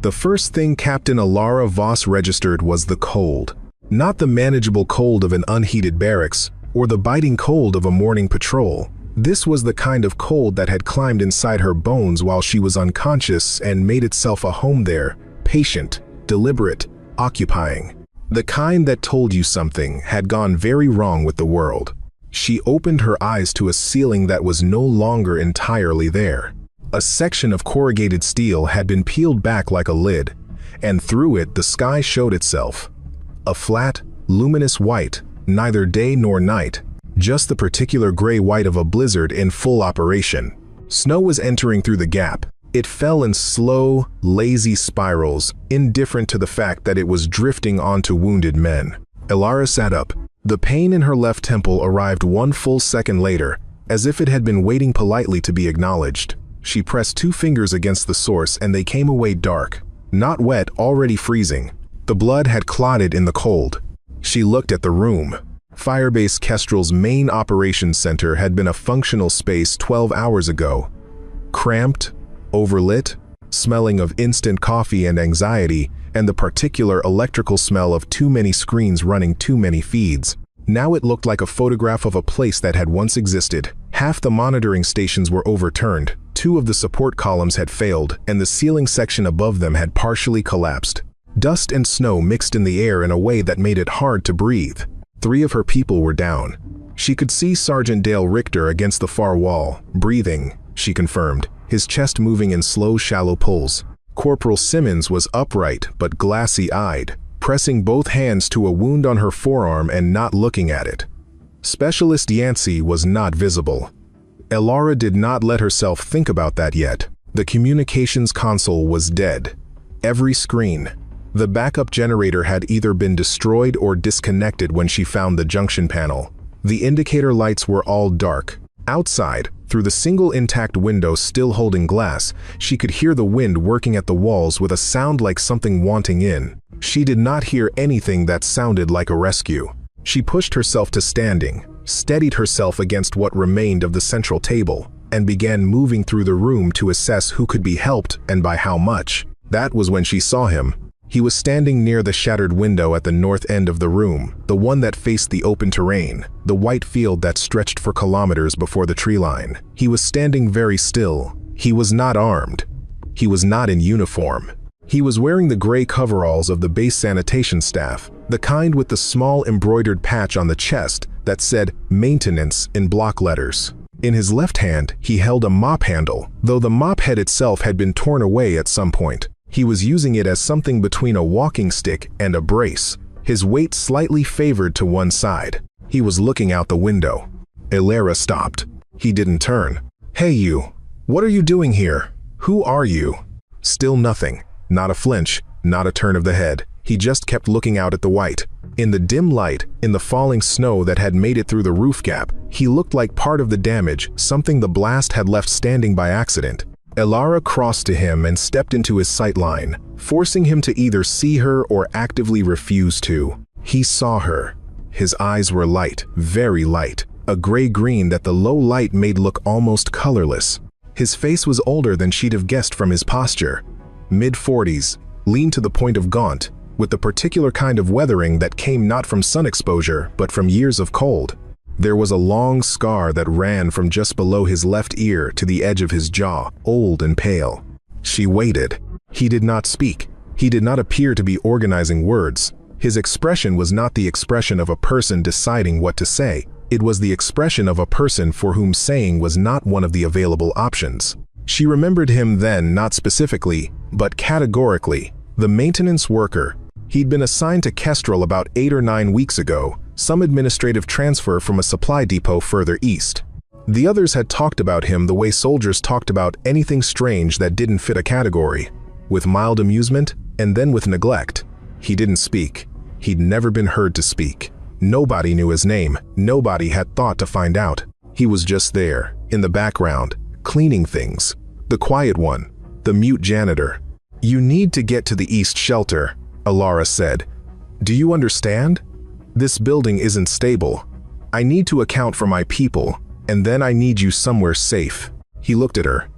The first thing Captain Alara Voss registered was the cold. Not the manageable cold of an unheated barracks, or the biting cold of a morning patrol. This was the kind of cold that had climbed inside her bones while she was unconscious and made itself a home there, patient, deliberate, occupying. The kind that told you something had gone very wrong with the world. She opened her eyes to a ceiling that was no longer entirely there. A section of corrugated steel had been peeled back like a lid, and through it the sky showed itself. A flat, luminous white, neither day nor night, just the particular gray white of a blizzard in full operation. Snow was entering through the gap. It fell in slow, lazy spirals, indifferent to the fact that it was drifting onto wounded men. Alara sat up. The pain in her left temple arrived 1 full second later, as if it had been waiting politely to be acknowledged. She pressed 2 fingers against the source and they came away dark. Not wet, already freezing. The blood had clotted in the cold. She looked at the room. Firebase Kestrel's main operations center had been a functional space 12 hours ago. Cramped, overlit, smelling of instant coffee and anxiety, and the particular electrical smell of too many screens running too many feeds. Now it looked like a photograph of a place that had once existed. Half the monitoring stations were overturned, 2 of the support columns had failed, and the ceiling section above them had partially collapsed. Dust and snow mixed in the air in a way that made it hard to breathe. 3 of her people were down. She could see Sergeant Dale Richter against the far wall, breathing, she confirmed, his chest moving in slow, shallow pulls. Corporal Simmons was upright but glassy-eyed, pressing both hands to a wound on her forearm and not looking at it. Specialist Yancey was not visible. Alara did not let herself think about that yet. The communications console was dead. Every screen. The backup generator had either been destroyed or disconnected when she found the junction panel. The indicator lights were all dark. Outside, through the single intact window still holding glass, she could hear the wind working at the walls with a sound like something wanting in. She did not hear anything that sounded like a rescue. She pushed herself to standing, steadied herself against what remained of the central table, and began moving through the room to assess who could be helped and by how much. That was when she saw him. He was standing near the shattered window at the north end of the room, the one that faced the open terrain, the white field that stretched for kilometers before the tree line. He was standing very still. He was not armed. He was not in uniform. He was wearing the gray coveralls of the base sanitation staff, the kind with the small embroidered patch on the chest that said "Maintenance" in block letters. In his left hand, he held a mop handle, though the mop head itself had been torn away at some point. He was using it as something between a walking stick and a brace, his weight slightly favored to one side. He was looking out the window. Alara stopped. He didn't turn. "Hey you, what are you doing here? Who are you?" Still nothing. Not a flinch, not a turn of the head. He just kept looking out at the white. In the dim light, in the falling snow that had made it through the roof gap, he looked like part of the damage, something the blast had left standing by accident. Alara crossed to him and stepped into his sight line, forcing him to either see her or actively refuse to. He saw her. His eyes were light, very light, a gray-green that the low light made look almost colorless. His face was older than she'd have guessed from his posture. Mid-40s, lean to the point of gaunt, with the particular kind of weathering that came not from sun exposure, but from years of cold. There was a long scar that ran from just below his left ear to the edge of his jaw, old and pale. She waited. He did not speak. He did not appear to be organizing words. His expression was not the expression of a person deciding what to say. It was the expression of a person for whom saying was not one of the available options. She remembered him then, not specifically, but categorically. The maintenance worker. He'd been assigned to Kestrel about 8 or 9 weeks ago, some administrative transfer from a supply depot further east. The others had talked about him the way soldiers talked about anything strange that didn't fit a category, with mild amusement and then with neglect. He didn't speak. He'd never been heard to speak. Nobody knew his name. Nobody had thought to find out. He was just there, in the background, cleaning things. The quiet one, the mute janitor. "You need to get to the east shelter," Alara said. "Do you understand? This building isn't stable. I need to account for my people, and then I need you somewhere safe." He looked at her.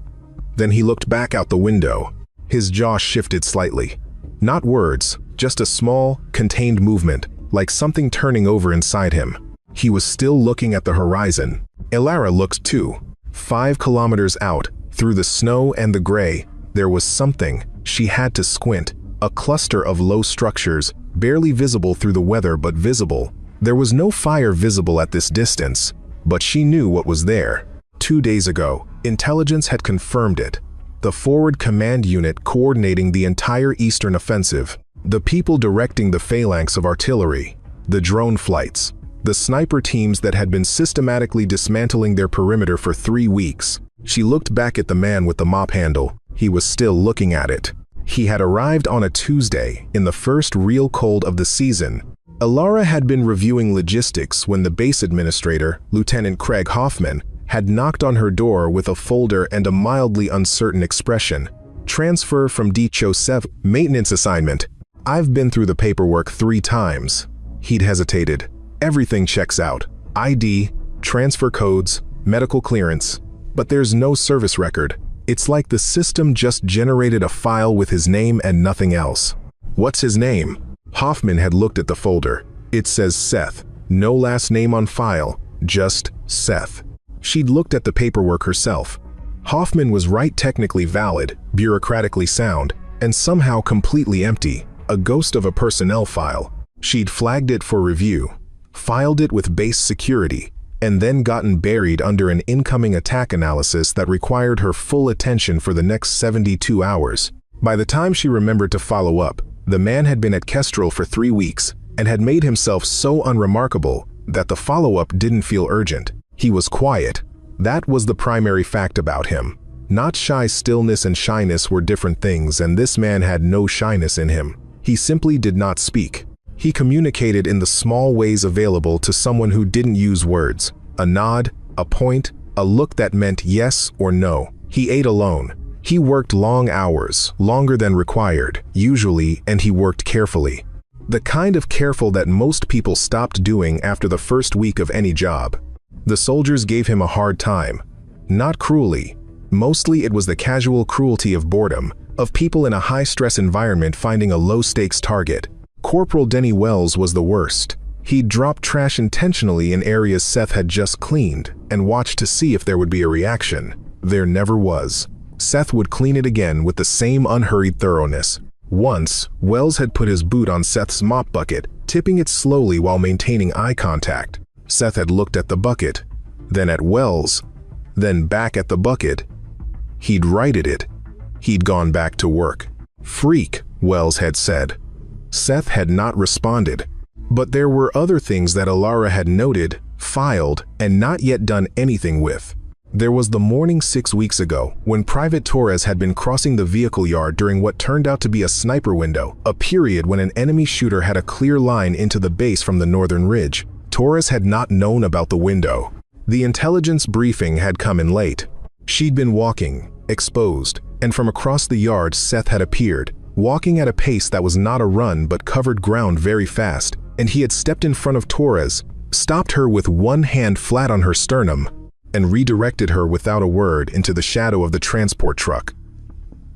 Then he looked back out the window. His jaw shifted slightly. Not words, just a small, contained movement, like something turning over inside him. He was still looking at the horizon. Elara looked too. 5 kilometers out, through the snow and the gray, there was something. She had to squint. A cluster of low structures, barely visible through the weather but visible. There was no fire visible at this distance, but she knew what was there. 2 days ago, intelligence had confirmed it. The forward command unit coordinating the entire eastern offensive, the people directing the phalanx of artillery, the drone flights, the sniper teams that had been systematically dismantling their perimeter for 3 weeks. She looked back at the man with the mop handle. He was still looking at it. He had arrived on a Tuesday, in the first real cold of the season. Elara had been reviewing logistics when the base administrator, Lieutenant Craig Hoffman, had knocked on her door with a folder and a mildly uncertain expression. Transfer from Dicho 7, maintenance assignment. I've been through the paperwork 3 times. He'd hesitated. Everything checks out. ID, transfer codes, medical clearance. But there's no service record. It's like the system just generated a file with his name and nothing else. What's his name? Hoffman had looked at the folder. It says Seth. No last name on file, just Seth. She'd looked at the paperwork herself. Hoffman was right, technically valid, bureaucratically sound, and somehow completely empty, a ghost of a personnel file. She'd flagged it for review, filed it with base security, and then gotten buried under an incoming attack analysis that required her full attention for the next 72 hours. By the time she remembered to follow up, the man had been at Kestrel for 3 weeks and had made himself so unremarkable that the follow-up didn't feel urgent. He was quiet. That was the primary fact about him. Not shy. Stillness and shyness were different things, and this man had no shyness in him. He simply did not speak. He communicated in the small ways available to someone who didn't use words. A nod, a point, a look that meant yes or no. He ate alone. He worked long hours, longer than required, usually, and he worked carefully. The kind of careful that most people stopped doing after the first week of any job. The soldiers gave him a hard time. Not cruelly. Mostly it was the casual cruelty of boredom, of people in a high-stress environment finding a low-stakes target. Corporal Denny Wells was the worst. He'd drop trash intentionally in areas Seth had just cleaned and watched to see if there would be a reaction. There never was. Seth would clean it again with the same unhurried thoroughness. Once, Wells had put his boot on Seth's mop bucket, tipping it slowly while maintaining eye contact. Seth had looked at the bucket, then at Wells, then back at the bucket. He'd righted it. He'd gone back to work. Freak, Wells had said. Seth had not responded. But there were other things that Elara had noted, filed, and not yet done anything with. There was the morning 6 weeks ago when Private Torres had been crossing the vehicle yard during what turned out to be a sniper window, a period when an enemy shooter had a clear line into the base from the northern ridge. Torres had not known about the window. The intelligence briefing had come in late. She'd been walking, exposed, and from across the yard Seth had appeared, walking at a pace that was not a run but covered ground very fast, and he had stepped in front of Torres, stopped her with one hand flat on her sternum, and redirected her without a word into the shadow of the transport truck.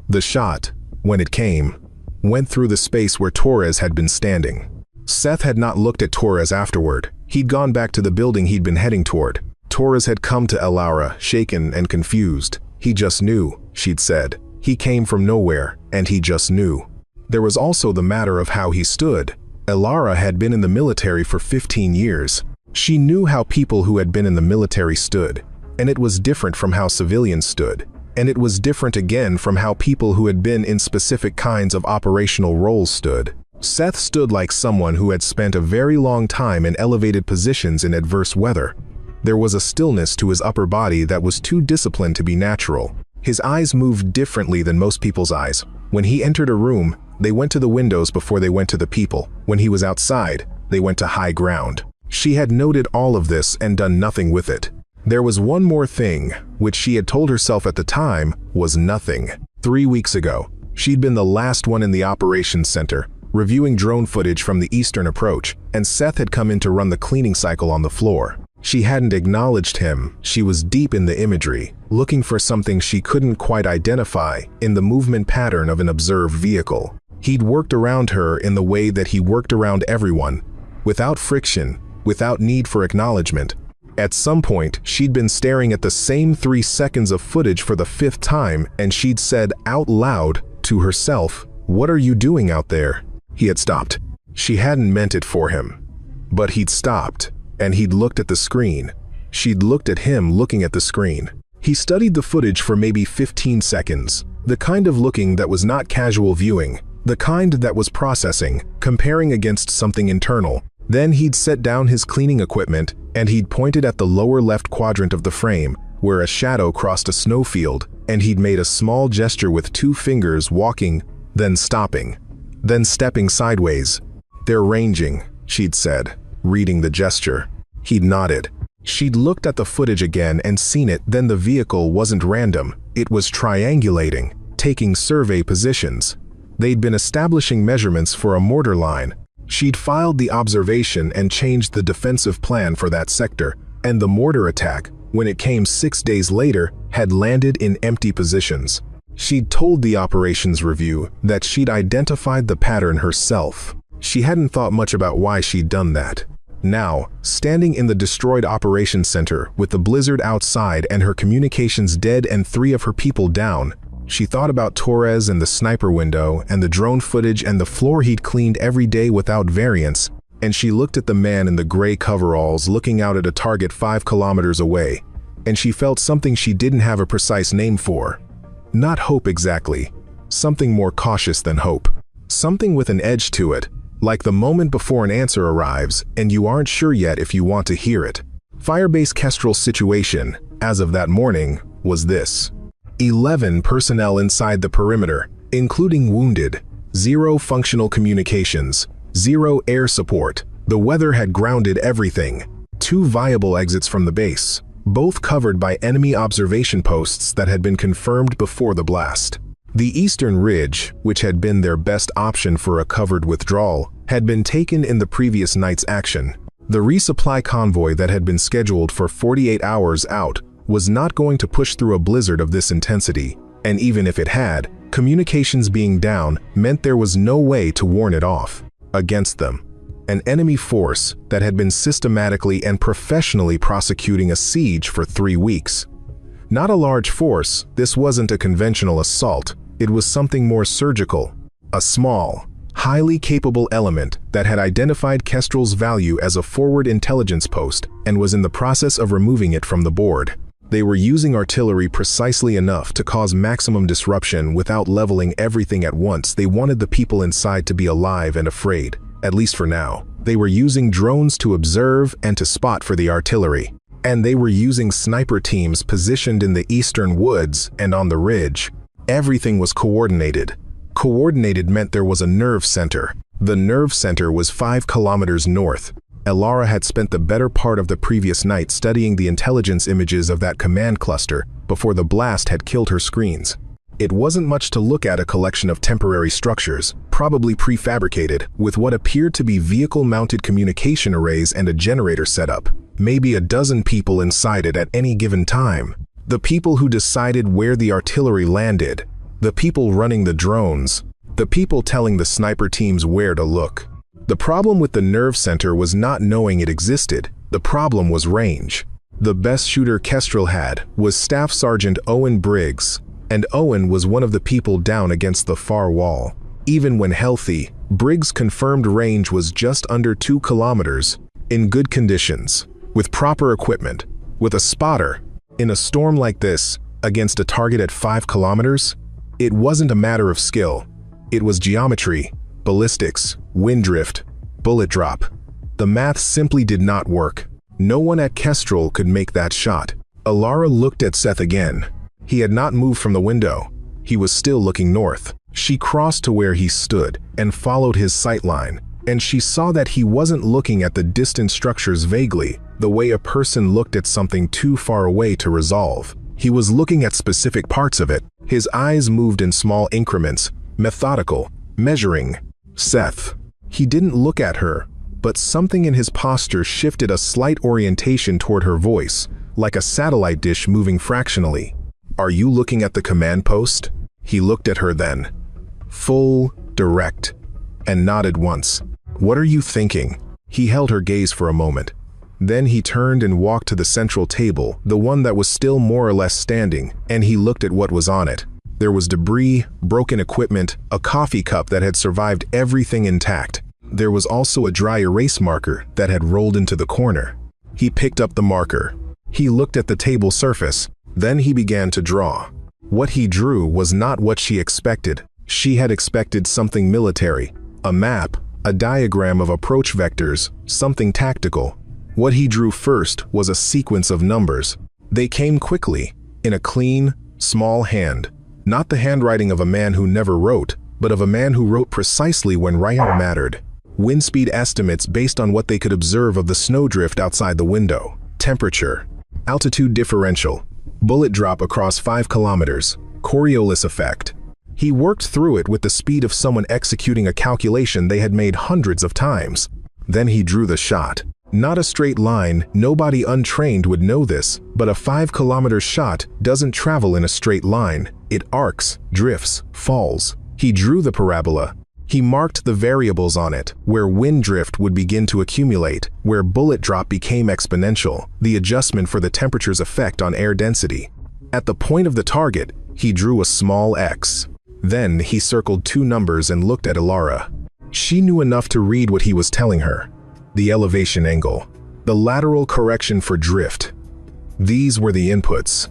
The shot, when it came, went through the space where Torres had been standing. Seth had not looked at Torres afterward. He'd gone back to the building he'd been heading toward. Torres had come to Elara, shaken and confused. He just knew, she'd said. He came from nowhere, and he just knew. There was also the matter of how he stood. Elara had been in the military for 15 years. She knew how people who had been in the military stood, and it was different from how civilians stood, and it was different again from how people who had been in specific kinds of operational roles stood. Seth stood like someone who had spent a very long time in elevated positions in adverse weather. There was a stillness to his upper body that was too disciplined to be natural. His eyes moved differently than most people's eyes. When he entered a room, they went to the windows before they went to the people. When he was outside, they went to high ground. She had noted all of this and done nothing with it. There was one more thing, which she had told herself at the time was nothing. 3 weeks ago, she'd been the last one in the operations center, reviewing drone footage from the eastern approach, and Seth had come in to run the cleaning cycle on the floor. She hadn't acknowledged him. She was deep in the imagery, looking for something she couldn't quite identify in the movement pattern of an observed vehicle. He'd worked around her in the way that he worked around everyone, without friction, without need for acknowledgement. At some point, she'd been staring at the same 3 seconds of footage for the 5th time, and she'd said out loud to herself, "What are you doing out there?" He had stopped. She hadn't meant it for him. But he'd stopped, and he'd looked at the screen. She'd looked at him looking at the screen. He studied the footage for maybe 15 seconds, the kind of looking that was not casual viewing, the kind that was processing, comparing against something internal. Then he'd set down his cleaning equipment, and he'd pointed at the lower left quadrant of the frame, where a shadow crossed a snowfield, and he'd made a small gesture with 2 fingers, walking, then stopping, then stepping sideways. "They're ranging," she'd said, reading the gesture. He'd nodded. She'd looked at the footage again and seen it. Then the vehicle wasn't random. It was triangulating, taking survey positions. They'd been establishing measurements for a mortar line. She'd filed the observation and changed the defensive plan for that sector, and the mortar attack, when it came 6 days later, had landed in empty positions. She'd told the operations review that she'd identified the pattern herself. She hadn't thought much about why she'd done that. Now, standing in the destroyed operations center with the blizzard outside and her communications dead and 3 of her people down, she thought about Torres and the sniper window and the drone footage and the floor he'd cleaned every day without variance, and she looked at the man in the gray coveralls looking out at a target 5 kilometers away, and she felt something she didn't have a precise name for. Not hope exactly. Something more cautious than hope. Something with an edge to it, like the moment before an answer arrives and you aren't sure yet if you want to hear it. Firebase Kestrel's situation, as of that morning, was this. 11 personnel inside the perimeter, including wounded, 0 functional communications, 0 air support. The weather had grounded everything. 2 viable exits from the base, both covered by enemy observation posts that had been confirmed before the blast. The eastern ridge, which had been their best option for a covered withdrawal, had been taken in the previous night's action. The resupply convoy that had been scheduled for 48 hours out was not going to push through a blizzard of this intensity, and even if it had, communications being down meant there was no way to warn it off. Against them, an enemy force that had been systematically and professionally prosecuting a siege for 3 weeks. Not a large force, this wasn't a conventional assault, it was something more surgical. A small, highly capable element that had identified Kestrel's value as a forward intelligence post and was in the process of removing it from the board. They were using artillery precisely enough to cause maximum disruption without leveling everything at once. They wanted the people inside to be alive and afraid, at least for now. They were using drones to observe and to spot for the artillery. And they were using sniper teams positioned in the eastern woods and on the ridge. Everything was coordinated. Coordinated meant there was a nerve center. The nerve center was 5 kilometers north. Elara had spent the better part of the previous night studying the intelligence images of that command cluster before the blast had killed her screens. It wasn't much to look at, a collection of temporary structures, probably prefabricated, with what appeared to be vehicle-mounted communication arrays and a generator setup. Maybe a dozen people inside it at any given time. The people who decided where the artillery landed. The people running the drones. The people telling the sniper teams where to look. The problem with the nerve center was not knowing it existed. The problem was range. The best shooter Kestrel had was Staff Sergeant Owen Briggs, and Owen was one of the people down against the far wall. Even when healthy, Briggs' confirmed range was just under 2 kilometers, in good conditions, with proper equipment, with a spotter. In a storm like this, against a target at 5 kilometers, it wasn't a matter of skill. It was geometry, ballistics, wind drift, bullet drop. The math simply did not work. No one at Kestrel could make that shot. Elara looked at Seth again. He had not moved from the window. He was still looking north. She crossed to where he stood and followed his sight line, and she saw that he wasn't looking at the distant structures vaguely, the way a person looked at something too far away to resolve. He was looking at specific parts of it. His eyes moved in small increments, methodical, measuring. Seth. He didn't look at her, but something in his posture shifted a slight orientation toward her voice, like a satellite dish moving fractionally. "Are you looking at the command post?" He looked at her then. Full, direct, and nodded once. "What are you thinking?" He held her gaze for a moment. Then he turned and walked to the central table, the one that was still more or less standing, and he looked at what was on it. There was debris, broken equipment, a coffee cup that had survived everything intact. There was also a dry erase marker that had rolled into the corner. He picked up the marker. He looked at the table surface. Then he began to draw. What he drew was not what she expected. She had expected something military, a map, a diagram of approach vectors, something tactical. What he drew first was a sequence of numbers. They came quickly, in a clean, small hand. Not the handwriting of a man who never wrote, but of a man who wrote precisely when writing mattered. Wind speed estimates based on what they could observe of the snowdrift outside the window. Temperature. Altitude differential. Bullet drop across 5 kilometers. Coriolis effect. He worked through it with the speed of someone executing a calculation they had made hundreds of times. Then he drew the shot. Not a straight line, nobody untrained would know this, but a 5-kilometer shot doesn't travel in a straight line. It arcs, drifts, falls. He drew the parabola. He marked the variables on it, where wind drift would begin to accumulate, where bullet drop became exponential, the adjustment for the temperature's effect on air density. At the point of the target, he drew a small X. Then he circled 2 numbers and looked at Ilara. She knew enough to read what he was telling her. The elevation angle, the lateral correction for drift. These were the inputs.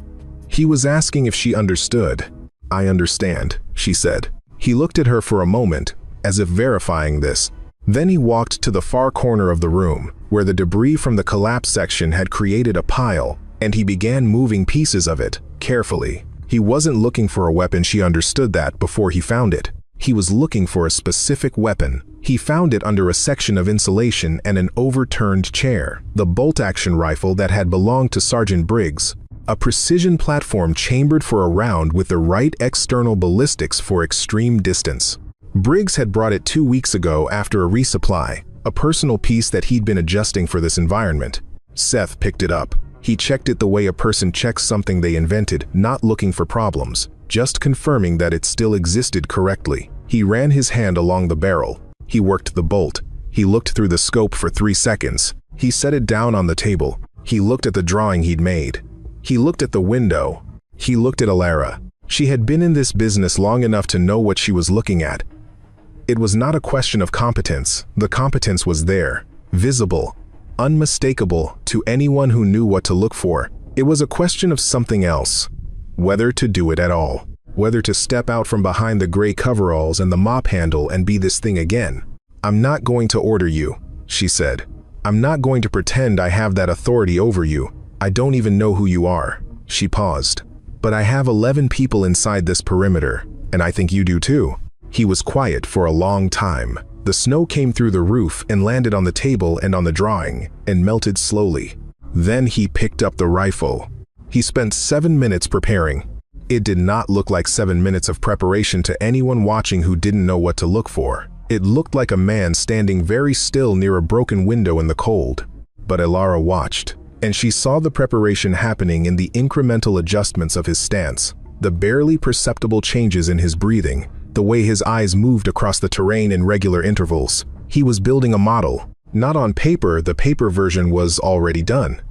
He was asking if she understood. "I understand," she said. He looked at her for a moment, as if verifying this. Then he walked to the far corner of the room, where the debris from the collapse section had created a pile, and he began moving pieces of it, carefully. He wasn't looking for a weapon, she understood that before he found it. He was looking for a specific weapon. He found it under a section of insulation and an overturned chair, the bolt-action rifle that had belonged to Sergeant Briggs, a precision platform chambered for a round with the right external ballistics for extreme distance. Briggs had brought it 2 weeks ago after a resupply, a personal piece that he'd been adjusting for this environment. Seth picked it up. He checked it the way a person checks something they invented, not looking for problems, just confirming that it still existed correctly. He ran his hand along the barrel. He worked the bolt. He looked through the scope for 3 seconds. He set it down on the table. He looked at the drawing he'd made. He looked at the window. He looked at Ilara. She had been in this business long enough to know what she was looking at. It was not a question of competence. The competence was there, visible, unmistakable to anyone who knew what to look for. It was a question of something else. Whether to do it at all. Whether to step out from behind the gray coveralls and the mop handle and be this thing again. "I'm not going to order you," she said. "I'm not going to pretend I have that authority over you. I don't even know who you are." She paused. "But I have 11 people inside this perimeter, and I think you do too." He was quiet for a long time. The snow came through the roof and landed on the table and on the drawing, and melted slowly. Then he picked up the rifle. He spent 7 minutes preparing. It did not look like 7 minutes of preparation to anyone watching who didn't know what to look for. It looked like a man standing very still near a broken window in the cold. But Ilara watched, and she saw the preparation happening in the incremental adjustments of his stance, the barely perceptible changes in his breathing, the way his eyes moved across the terrain in regular intervals. He was building a model. Not on paper, the paper version was already done.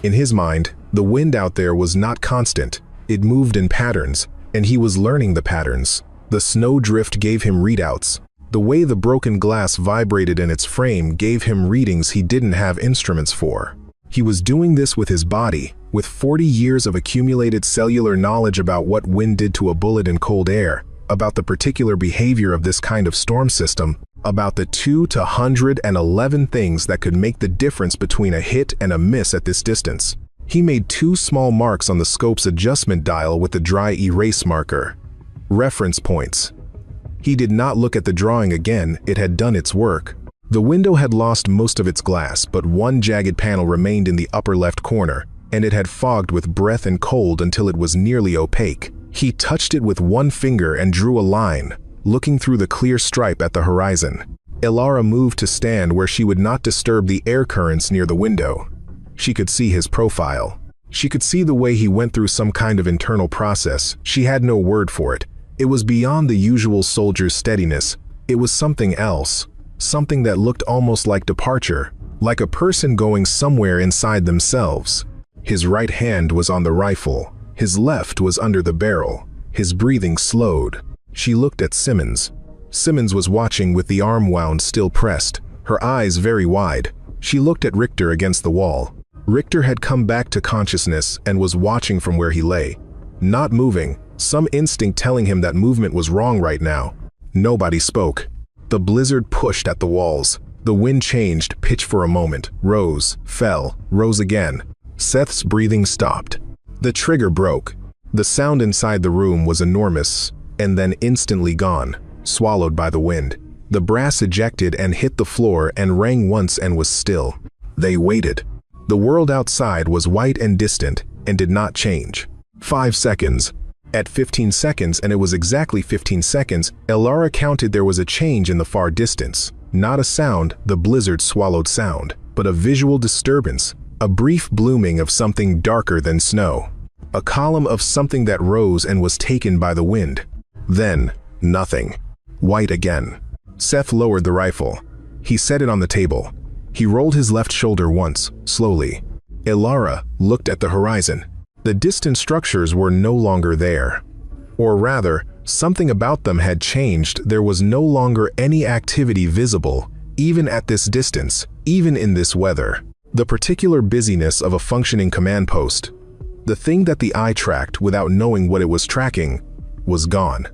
In his mind, the wind out there was not constant. It moved in patterns, and he was learning the patterns. The snow drift gave him readouts. The way the broken glass vibrated in its frame gave him readings he didn't have instruments for. He was doing this with his body, with 40 years of accumulated cellular knowledge about what wind did to a bullet in cold air, about the particular behavior of this kind of storm system, about the 2 to 111 things that could make the difference between a hit and a miss at this distance. He made 2 small marks on the scope's adjustment dial with the dry erase marker. Reference points. He did not look at the drawing again, it had done its work. The window had lost most of its glass, but one jagged panel remained in the upper left corner, and it had fogged with breath and cold until it was nearly opaque. He touched it with one finger and drew a line, looking through the clear stripe at the horizon. Elara moved to stand where she would not disturb the air currents near the window. She could see his profile. She could see the way he went through some kind of internal process. She had no word for it. It was beyond the usual soldier's steadiness. It was something else. Something that looked almost like departure, like a person going somewhere inside themselves. His right hand was on the rifle. His left was under the barrel. His breathing slowed. She looked at Simmons. Simmons was watching with the arm wound still pressed, her eyes very wide. She looked at Richter against the wall. Richter had come back to consciousness and was watching from where he lay. Not moving, some instinct telling him that movement was wrong right now. Nobody spoke. The blizzard pushed at the walls. The wind changed pitch for a moment, rose, fell, rose again. Seth's breathing stopped. The trigger broke. The sound inside the room was enormous, and then instantly gone, swallowed by the wind. The brass ejected and hit the floor and rang once and was still. They waited. The world outside was white and distant and did not change. 5 seconds. At 15 seconds, and it was exactly 15 seconds, Elara counted there was a change in the far distance. Not a sound, the blizzard swallowed sound, but a visual disturbance, a brief blooming of something darker than snow. A column of something that rose and was taken by the wind. Then, nothing. White again. Seth lowered the rifle. He set it on the table. He rolled his left shoulder once, slowly. Elara looked at the horizon. The distant structures were no longer there. Or rather, something about them had changed. There was no longer any activity visible, even at this distance, even in this weather. The particular busyness of a functioning command post, the thing that the eye tracked without knowing what it was tracking, was gone.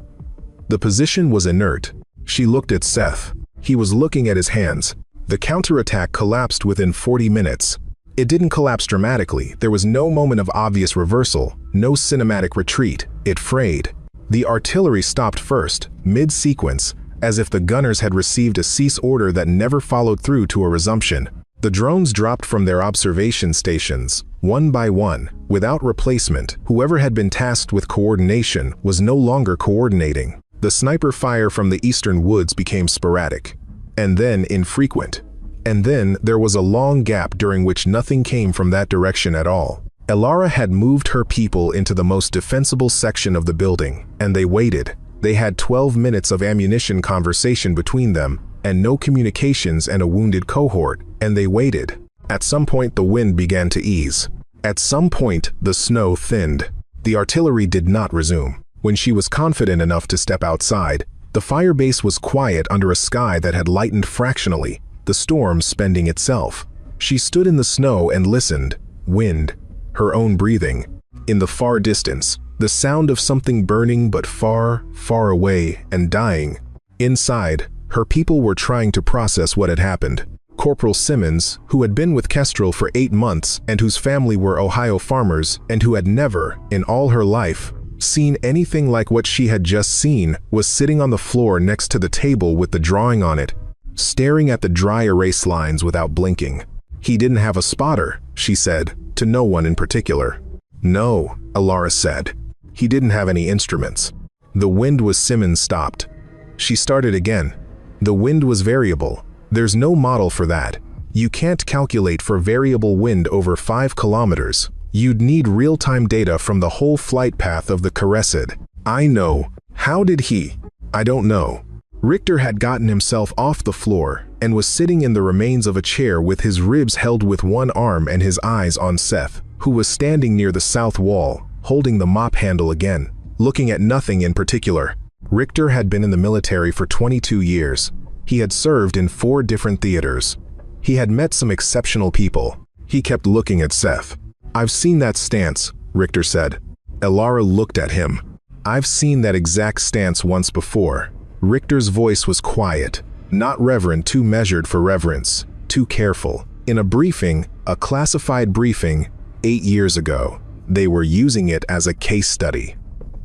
The position was inert. She looked at Seth. He was looking at his hands. The counterattack collapsed within 40 minutes. It didn't collapse dramatically. There was no moment of obvious reversal, no cinematic retreat. It frayed. The artillery stopped first, mid-sequence, as if the gunners had received a cease order that never followed through to a resumption. The drones dropped from their observation stations, one by one, without replacement. Whoever had been tasked with coordination was no longer coordinating. The sniper fire from the eastern woods became sporadic, and then infrequent. And then there was a long gap during which nothing came from that direction at all. Elara had moved her people into the most defensible section of the building, and they waited. They had 12 minutes of ammunition conversation between them, and no communications and a wounded cohort, and they waited. At some point the wind began to ease. At some point the snow thinned. The artillery did not resume. When she was confident enough to step outside, the fire base was quiet under a sky that had lightened fractionally, the storm spending itself. She stood in the snow and listened. Wind. Her own breathing. In the far distance, the sound of something burning but far, far away and dying. Inside, her people were trying to process what had happened. Corporal Simmons, who had been with Kestrel for 8 months and whose family were Ohio farmers and who had never, in all her life, seen anything like what she had just seen, was sitting on the floor next to the table with the drawing on it, staring at the dry erase lines without blinking. He didn't have a spotter, she said, to no one in particular. No, Elara said. He didn't have any instruments. The wind was Simmons stopped. She started again. The wind was variable. There's no model for that. You can't calculate for variable wind over 5 kilometers. You'd need real-time data from the whole flight path of the Caressid. I know. How did he? I don't know. Richter had gotten himself off the floor and was sitting in the remains of a chair with his ribs held with one arm and his eyes on Seth, who was standing near the south wall, holding the mop handle again, looking at nothing in particular. Richter had been in the military for 22 years. He had served in 4 different theaters. He had met some exceptional people. He kept looking at Seth. I've seen that stance, Richter said. Elara looked at him. I've seen that exact stance once before. Richter's voice was quiet, not reverent, too measured for reverence, too careful. In a briefing, a classified briefing, 8 years ago, they were using it as a case study.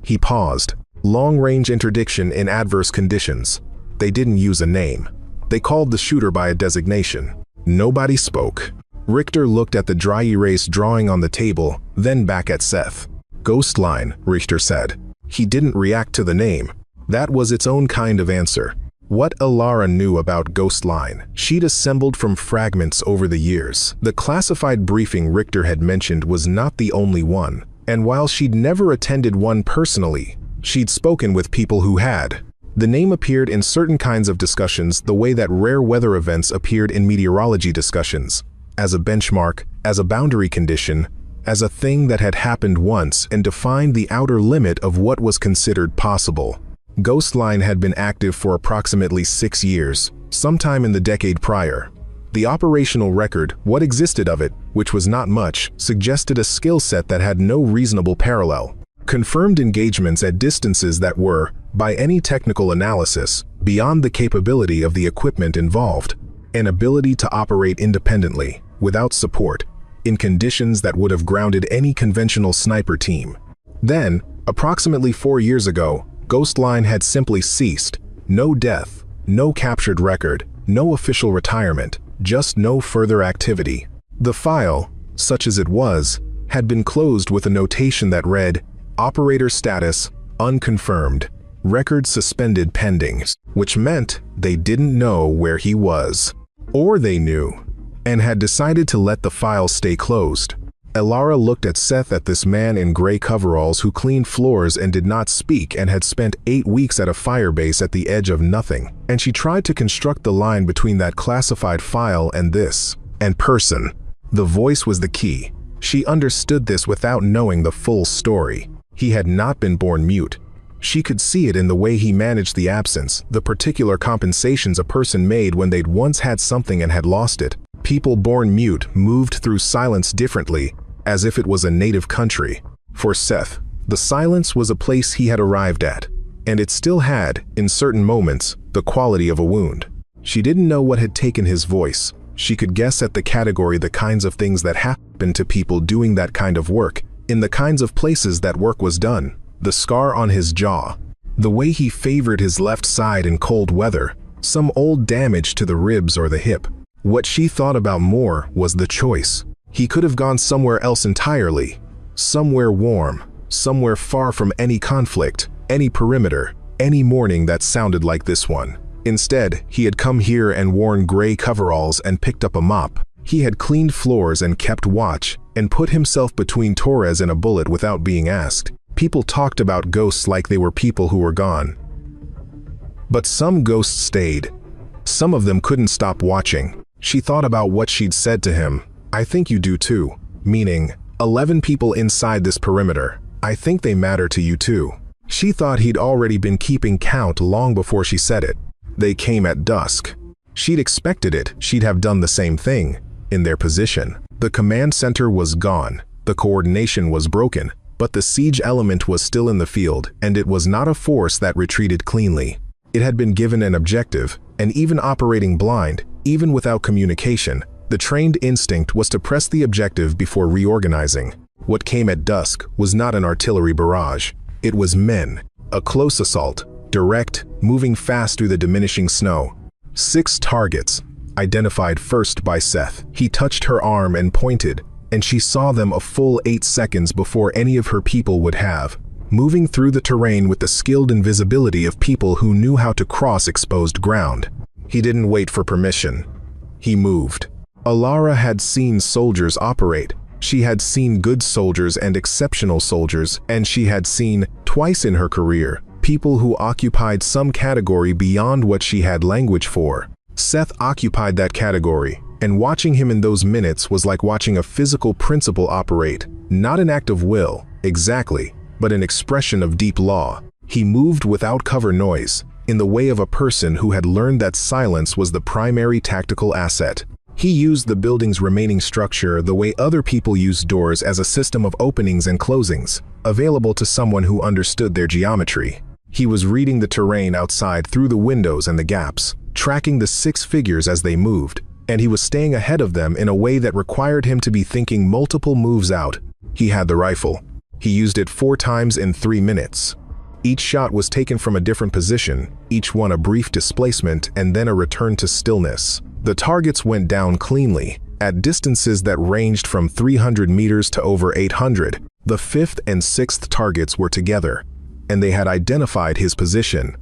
He paused. Long-range interdiction in adverse conditions. They didn't use a name. They called the shooter by a designation. Nobody spoke. Richter looked at the dry erase drawing on the table, then back at Seth. Ghost line, Richter said. He didn't react to the name. That was its own kind of answer. What Alara knew about Ghost Line, she'd assembled from fragments over the years. The classified briefing Richter had mentioned was not the only one, and while she'd never attended one personally, she'd spoken with people who had. The name appeared in certain kinds of discussions the way that rare weather events appeared in meteorology discussions, as a benchmark, as a boundary condition, as a thing that had happened once and defined the outer limit of what was considered possible. Ghost Line had been active for approximately 6 years, sometime in the decade prior. The operational record, what existed of it, which was not much, suggested a skill set that had no reasonable parallel. Confirmed engagements at distances that were, by any technical analysis, beyond the capability of the equipment involved. An ability to operate independently, without support, in conditions that would have grounded any conventional sniper team. Then, approximately 4 years ago, Ghost Line had simply ceased. No death, no captured record, no official retirement, just no further activity. The file, such as it was, had been closed with a notation that read, "Operator status, unconfirmed, record suspended pending," which meant they didn't know where he was. Or they knew, and had decided to let the file stay closed. Alara looked at Seth, at this man in gray coveralls who cleaned floors and did not speak and had spent 8 weeks at a firebase at the edge of nothing, and she tried to construct the line between that classified file and this, and person. The voice was the key. She understood this without knowing the full story. He had not been born mute. She could see it in the way he managed the absence, the particular compensations a person made when they'd once had something and had lost it. People born mute moved through silence differently, as if it was a native country. For Seth, the silence was a place he had arrived at, and it still had, in certain moments, the quality of a wound. She didn't know what had taken his voice. She could guess at the category the kinds of things that happened to people doing that kind of work, in the kinds of places that work was done. The scar on his jaw, the way he favored his left side in cold weather, some old damage to the ribs or the hip. What she thought about more was the choice. He could have gone somewhere else entirely, somewhere warm, somewhere far from any conflict, any perimeter, any morning that sounded like this one. Instead, he had come here and worn gray coveralls and picked up a mop. He had cleaned floors and kept watch, and put himself between Torres and a bullet without being asked. People talked about ghosts like they were people who were gone. But some ghosts stayed. Some of them couldn't stop watching. She thought about what she'd said to him. "I think you do too," meaning, 11 people inside this perimeter. "I think they matter to you too." She thought he'd already been keeping count long before she said it. They came at dusk. She'd expected it. She'd have done the same thing, in their position. The command center was gone. The coordination was broken. But the siege element was still in the field, and it was not a force that retreated cleanly. It had been given an objective, and even operating blind, even without communication, the trained instinct was to press the objective before reorganizing. What came at dusk was not an artillery barrage. It was men. A close assault, direct, moving fast through the diminishing snow. 6 targets, identified first by Seth. He touched her arm and pointed, and she saw them a full 8 seconds before any of her people would have, moving through the terrain with the skilled invisibility of people who knew how to cross exposed ground. He didn't wait for permission. He moved. Alara had seen soldiers operate. She had seen good soldiers and exceptional soldiers, and she had seen, twice in her career, people who occupied some category beyond what she had language for. Seth occupied that category, and watching him in those minutes was like watching a physical principle operate, not an act of will, exactly, but an expression of deep law. He moved without cover noise, in the way of a person who had learned that silence was the primary tactical asset. He used the building's remaining structure the way other people use doors, as a system of openings and closings, available to someone who understood their geometry. He was reading the terrain outside through the windows and the gaps, tracking the 6 figures as they moved, and he was staying ahead of them in a way that required him to be thinking multiple moves out. He had the rifle. He used it 4 times in 3 minutes. Each shot was taken from a different position, each one a brief displacement and then a return to stillness. The targets went down cleanly, at distances that ranged from 300 meters to over 800. The 5th and 6th targets were together, and they had identified his position.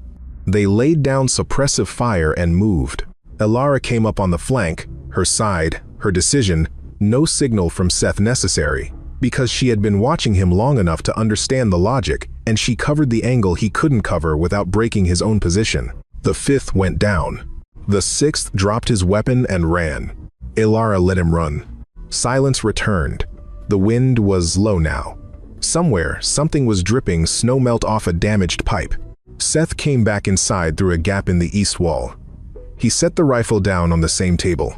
They laid down suppressive fire and moved. Elara came up on the flank, her side, her decision, no signal from Seth necessary, because she had been watching him long enough to understand the logic, and she covered the angle he couldn't cover without breaking his own position. The fifth went down. The sixth dropped his weapon and ran. Elara let him run. Silence returned. The wind was low now. Somewhere, something was dripping snow melt off a damaged pipe. Seth came back inside through a gap in the east wall. He set the rifle down on the same table.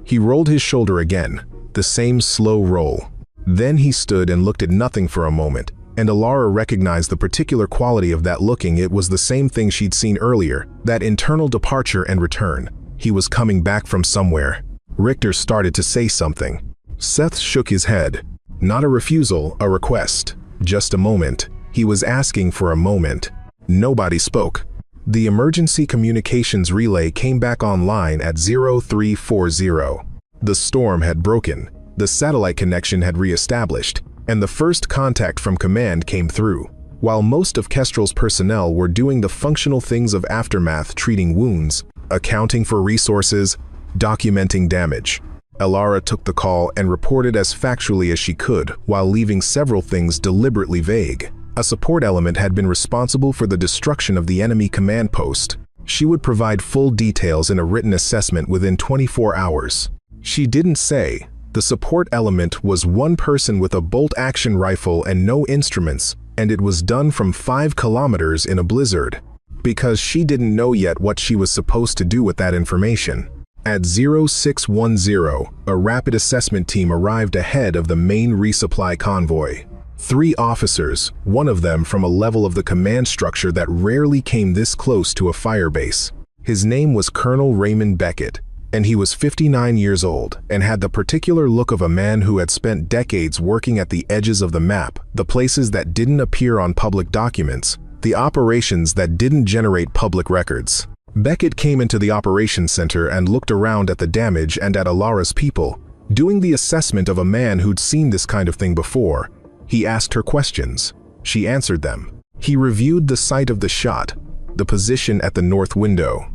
He rolled his shoulder again, the same slow roll. Then he stood and looked at nothing for a moment, and Elara recognized the particular quality of that looking. It was the same thing she'd seen earlier, that internal departure and return. He was coming back from somewhere. Richter started to say something. Seth shook his head. Not a refusal, a request. Just a moment. He was asking for a moment. Nobody spoke. The emergency communications relay came back online at 0340. The storm had broken. The satellite connection had re-established, and the first contact from command came through. While most of Kestrel's personnel were doing the functional things of aftermath, treating wounds, accounting for resources, documenting damage, Elara took the call and reported as factually as she could, while leaving several things deliberately vague. A support element had been responsible for the destruction of the enemy command post. She would provide full details in a written assessment within 24 hours. She didn't say. The support element was one person with a bolt-action rifle and no instruments, and it was done from 5 kilometers in a blizzard. Because she didn't know yet what she was supposed to do with that information. At 0610, a rapid assessment team arrived ahead of the main resupply convoy. 3 officers, one of them from a level of the command structure that rarely came this close to a firebase. His name was Colonel Raymond Beckett, and he was 59 years old and had the particular look of a man who had spent decades working at the edges of the map, the places that didn't appear on public documents, the operations that didn't generate public records. Beckett came into the operations center and looked around at the damage and at Elara's people, doing the assessment of a man who'd seen this kind of thing before. He asked her questions. She answered them. He reviewed the site of the shot, the position at the north window,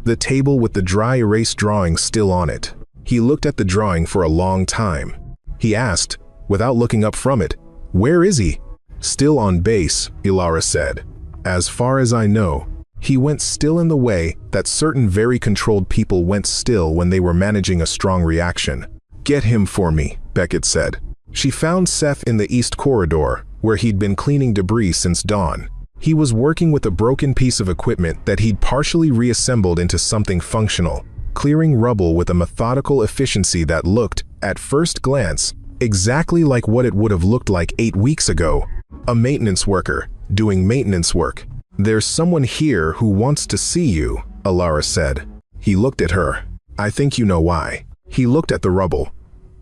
the table with the dry erase drawing still on it. He looked at the drawing for a long time. He asked, without looking up from it, "Where is he?" "Still on base," Elara said. "As far as I know." He went still in the way that certain very controlled people went still when they were managing a strong reaction. "Get him for me," Beckett said. She found Seth in the east corridor, where he'd been cleaning debris since dawn. He was working with a broken piece of equipment that he'd partially reassembled into something functional, clearing rubble with a methodical efficiency that looked, at first glance, exactly like what it would have looked like 8 weeks ago. A maintenance worker, doing maintenance work. "There's someone here who wants to see you," Elara said. He looked at her. "I think you know why." He looked at the rubble.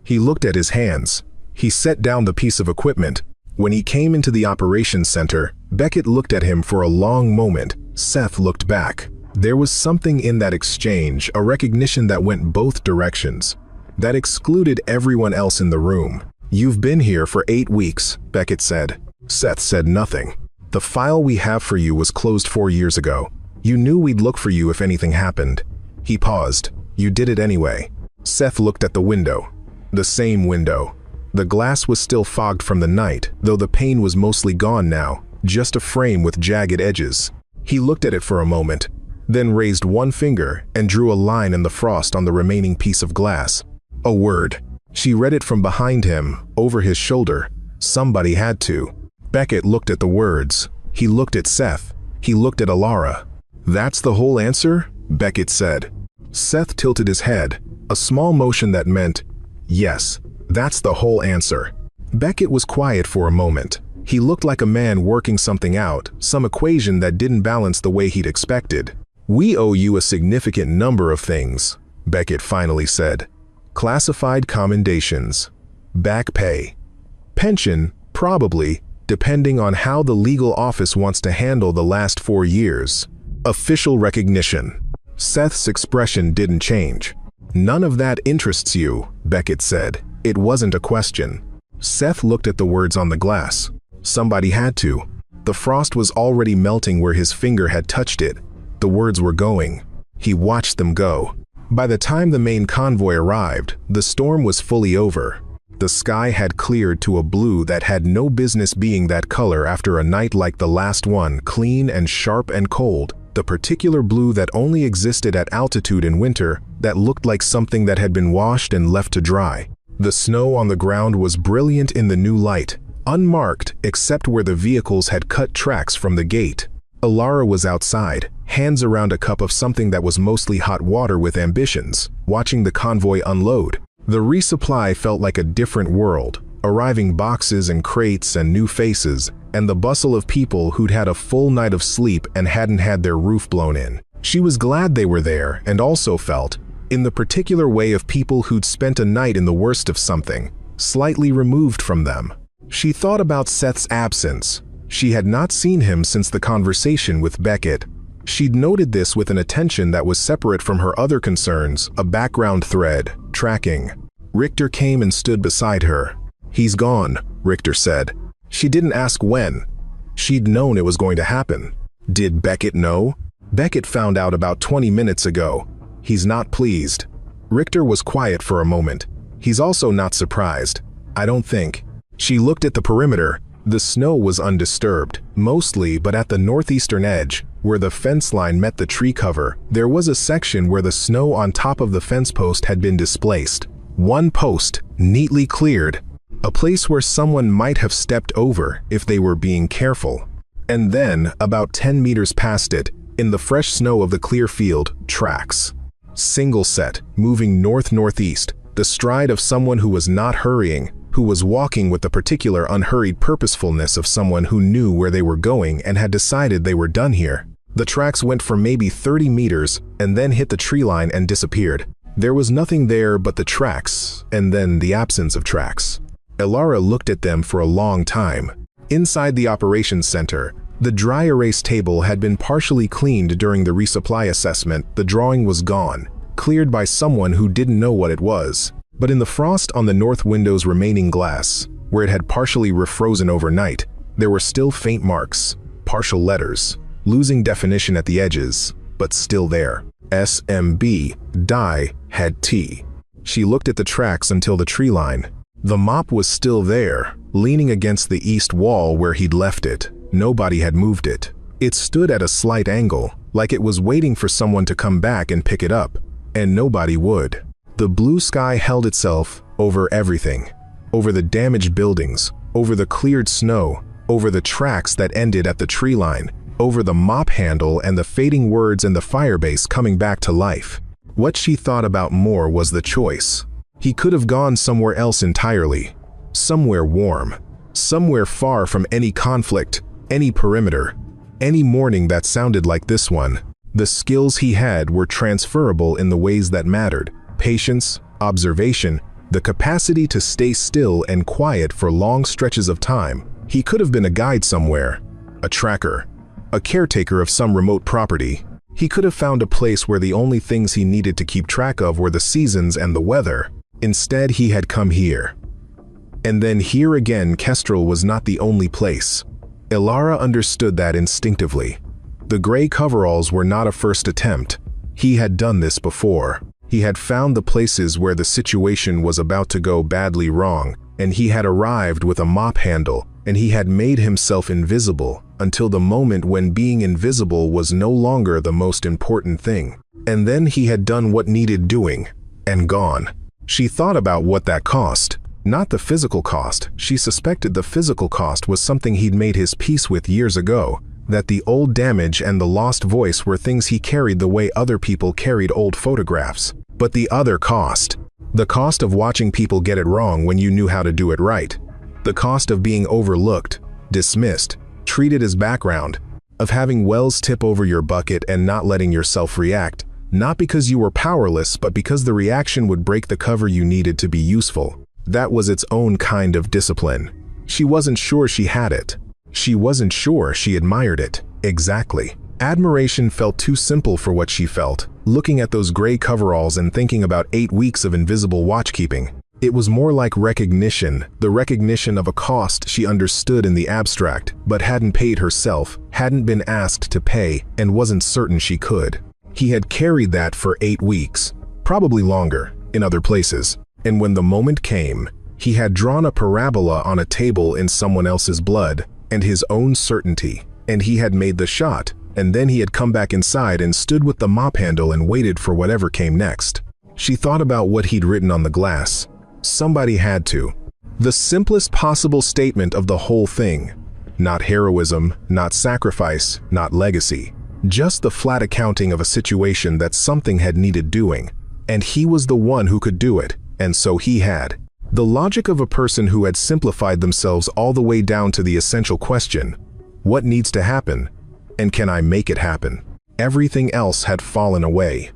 He looked at his hands. He set down the piece of equipment. When he came into the operations center, Beckett looked at him for a long moment. Seth looked back. There was something in that exchange, a recognition that went both directions, that excluded everyone else in the room. "You've been here for 8 weeks, Beckett said. Seth said nothing. "The file we have for you was closed 4 years ago. You knew we'd look for you if anything happened." He paused. "You did it anyway." Seth looked at the window. The same window. The glass was still fogged from the night, though the pane was mostly gone now, just a frame with jagged edges. He looked at it for a moment, then raised one finger and drew a line in the frost on the remaining piece of glass. A word. She read it from behind him, over his shoulder. Somebody had to. Beckett looked at the words. He looked at Seth. He looked at Elara. "That's the whole answer?" Beckett said. Seth tilted his head, a small motion that meant, "Yes, that's the whole answer." Beckett was quiet for a moment. He looked like a man working something out, some equation that didn't balance the way he'd expected. "We owe you a significant number of things," Beckett finally said. "Classified commendations. Back pay. Pension, probably, depending on how the legal office wants to handle the last 4 years. Official recognition." Seth's expression didn't change. "None of that interests you," Beckett said. It wasn't a question. Seth looked at the words on the glass. Somebody had to. The frost was already melting where his finger had touched it, the words were going. He watched them go. By the time the main convoy arrived, the storm was fully over. The sky had cleared to a blue that had no business being that color after a night like the last one, clean and sharp and cold, the particular blue that only existed at altitude in winter, that looked like something that had been washed and left to dry. The snow on the ground was brilliant in the new light, unmarked except where the vehicles had cut tracks from the gate. Alara was outside, hands around a cup of something that was mostly hot water with ambitions, watching the convoy unload. The resupply felt like a different world, arriving boxes and crates and new faces, and the bustle of people who'd had a full night of sleep and hadn't had their roof blown in. She was glad they were there and also felt, in the particular way of people who'd spent a night in the worst of something, slightly removed from them. She thought about Seth's absence. She had not seen him since the conversation with Beckett. She'd noted this with an attention that was separate from her other concerns, a background thread, tracking. Richter came and stood beside her. "He's gone," Richter said. She didn't ask when. She'd known it was going to happen. Did Beckett know? Beckett found out about 20 minutes ago. He's not pleased. Richter was quiet for a moment. He's also not surprised. I don't think. She looked at the perimeter. The snow was undisturbed, mostly, but at the northeastern edge, where the fence line met the tree cover, there was a section where the snow on top of the fence post had been displaced. One post, neatly cleared. A place where someone might have stepped over if they were being careful. And then, about 10 meters past it, in the fresh snow of the clear field, tracks. Single set, moving north-northeast, the stride of someone who was not hurrying, who was walking with the particular unhurried purposefulness of someone who knew where they were going and had decided they were done here. The tracks went for maybe 30 meters and then hit the tree line and disappeared. There was nothing there but the tracks, and then the absence of tracks. Alara looked at them for a long time. Inside the operations center, the dry erase table had been partially cleaned during the resupply assessment. The drawing was gone, cleared by someone who didn't know what it was. But in the frost on the north window's remaining glass, where it had partially refrozen overnight, there were still faint marks, partial letters, losing definition at the edges, but still there. SMB, die, had T. She looked at the tracks until the tree line. The mop was still there, leaning against the east wall where he'd left it. Nobody had moved it. It stood at a slight angle, like it was waiting for someone to come back and pick it up, and nobody would. The blue sky held itself over everything, over the damaged buildings, over the cleared snow, over the tracks that ended at the tree line, over the mop handle and the fading words and the firebase coming back to life. What she thought about more was the choice. He could have gone somewhere else entirely, somewhere warm, somewhere far from any conflict, any perimeter, any morning that sounded like this one. The skills he had were transferable in the ways that mattered. Patience, observation, the capacity to stay still and quiet for long stretches of time. He could have been a guide somewhere, a tracker, a caretaker of some remote property. He could have found a place where the only things he needed to keep track of were the seasons and the weather. Instead, he had come here. And then here again, Kestrel was not the only place. Alara understood that instinctively. The gray coveralls were not a first attempt. He had done this before. He had found the places where the situation was about to go badly wrong, and he had arrived with a mop handle, and he had made himself invisible until the moment when being invisible was no longer the most important thing. And then he had done what needed doing, and gone. She thought about what that cost. Not the physical cost. She suspected the physical cost was something he'd made his peace with years ago, that the old damage and the lost voice were things he carried the way other people carried old photographs. But the other cost, the cost of watching people get it wrong when you knew how to do it right, the cost of being overlooked, dismissed, treated as background, of having wells tip over your bucket and not letting yourself react, not because you were powerless, but because the reaction would break the cover you needed to be useful. That was its own kind of discipline. She wasn't sure she had it. She wasn't sure she admired it. Exactly. Admiration felt too simple for what she felt, looking at those gray coveralls and thinking about 8 weeks of invisible watchkeeping. It was more like recognition, the recognition of a cost she understood in the abstract, but hadn't paid herself, hadn't been asked to pay, and wasn't certain she could. He had carried that for 8 weeks, probably longer, in other places. And when the moment came, he had drawn a parabola on a table in someone else's blood, and his own certainty. And he had made the shot, and then he had come back inside and stood with the mop handle and waited for whatever came next. She thought about what he'd written on the glass. Somebody had to. The simplest possible statement of the whole thing. Not heroism, not sacrifice, not legacy. Just the flat accounting of a situation that something had needed doing. And he was the one who could do it, and so he had. The logic of a person who had simplified themselves all the way down to the essential question, what needs to happen, and can I make it happen? Everything else had fallen away.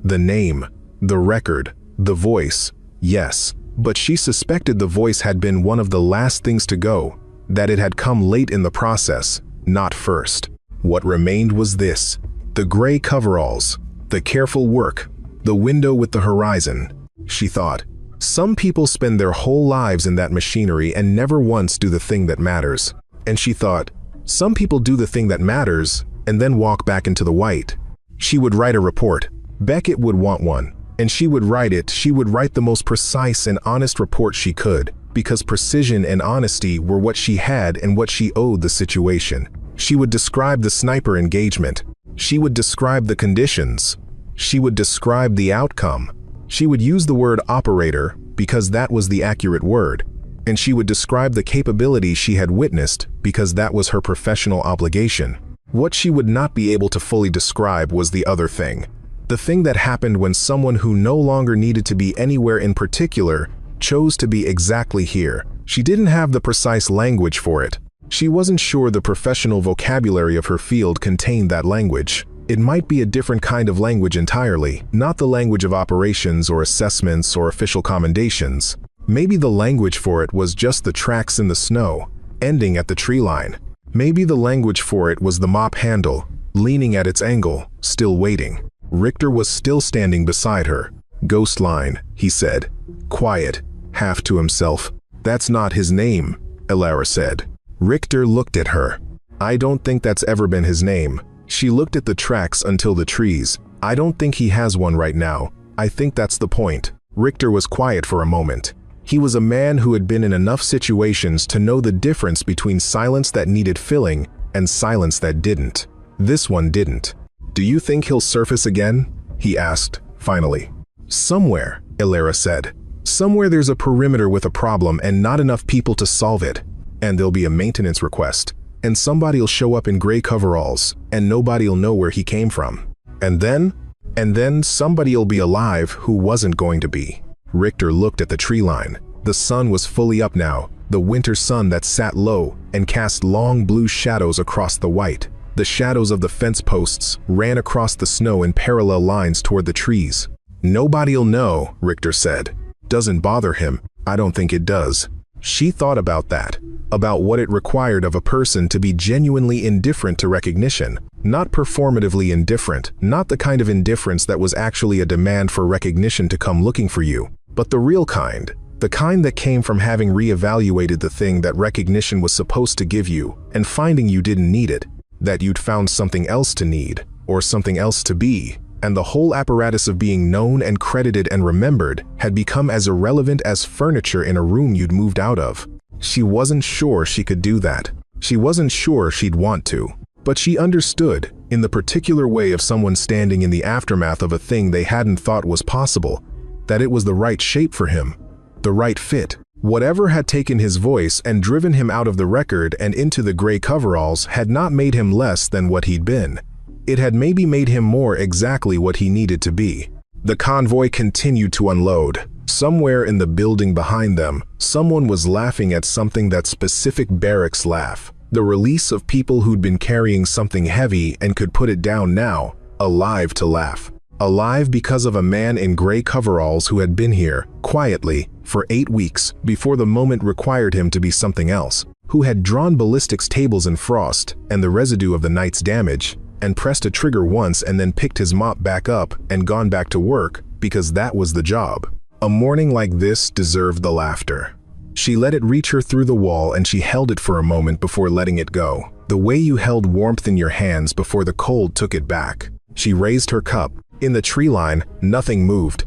The name, the record, the voice, yes. But she suspected the voice had been one of the last things to go, that it had come late in the process, not first. What remained was this: the gray coveralls, the careful work, the window with the horizon. She thought, some people spend their whole lives in that machinery and never once do the thing that matters. And she thought, some people do the thing that matters and then walk back into the white. She would write a report. Beckett would want one. And she would write it. She would write the most precise and honest report she could, because precision and honesty were what she had and what she owed the situation. She would describe the sniper engagement. She would describe the conditions. She would describe the outcome. She would use the word operator because that was the accurate word. And she would describe the capability she had witnessed because that was her professional obligation. What she would not be able to fully describe was the other thing. The thing that happened when someone who no longer needed to be anywhere in particular chose to be exactly here. She didn't have the precise language for it. She wasn't sure the professional vocabulary of her field contained that language. It might be a different kind of language entirely, not the language of operations or assessments or official commendations. Maybe the language for it was just the tracks in the snow, ending at the tree line. Maybe the language for it was the mop handle, leaning at its angle, still waiting. Richter was still standing beside her. Ghost line, he said. Quiet, half to himself. That's not his name, Elara said. Richter looked at her. I don't think that's ever been his name. She looked at the tracks until the trees. I don't think he has one right now. I think that's the point. Richter was quiet for a moment. He was a man who had been in enough situations to know the difference between silence that needed filling and silence that didn't. This one didn't. Do you think he'll surface again? He asked, finally. Somewhere, Elara said. Somewhere there's a perimeter with a problem and not enough people to solve it. And there'll be a maintenance request. And somebody'll show up in gray coveralls, and nobody'll know where he came from. And then somebody'll be alive who wasn't going to be. Richter looked at the tree line. The sun was fully up now, the winter sun that sat low and cast long blue shadows across the white. The shadows of the fence posts ran across the snow in parallel lines toward the trees. Nobody'll know, Richter said. Doesn't bother him. I don't think it does. She thought about that, about what it required of a person to be genuinely indifferent to recognition. Not performatively indifferent, not the kind of indifference that was actually a demand for recognition to come looking for you, but the real kind. The kind that came from having reevaluated the thing that recognition was supposed to give you and finding you didn't need it. That you'd found something else to need, or something else to be, and the whole apparatus of being known and credited and remembered had become as irrelevant as furniture in a room you'd moved out of. She wasn't sure she could do that. She wasn't sure she'd want to. But she understood, in the particular way of someone standing in the aftermath of a thing they hadn't thought was possible, that it was the right shape for him, the right fit. Whatever had taken his voice and driven him out of the record and into the gray coveralls had not made him less than what he'd been. It had maybe made him more exactly what he needed to be. The convoy continued to unload. Somewhere in the building behind them, someone was laughing at something that specific barracks laugh. The release of people who'd been carrying something heavy and could put it down now, alive to laugh. Alive because of a man in gray coveralls who had been here, quietly, for 8 weeks before the moment required him to be something else, who had drawn ballistics tables in frost and the residue of the night's damage, and pressed a trigger once and then picked his mop back up and gone back to work because that was the job. A morning like this deserved the laughter. She let it reach her through the wall, and she held it for a moment before letting it go. The way you held warmth in your hands before the cold took it back. She raised her cup. In the tree line, nothing moved.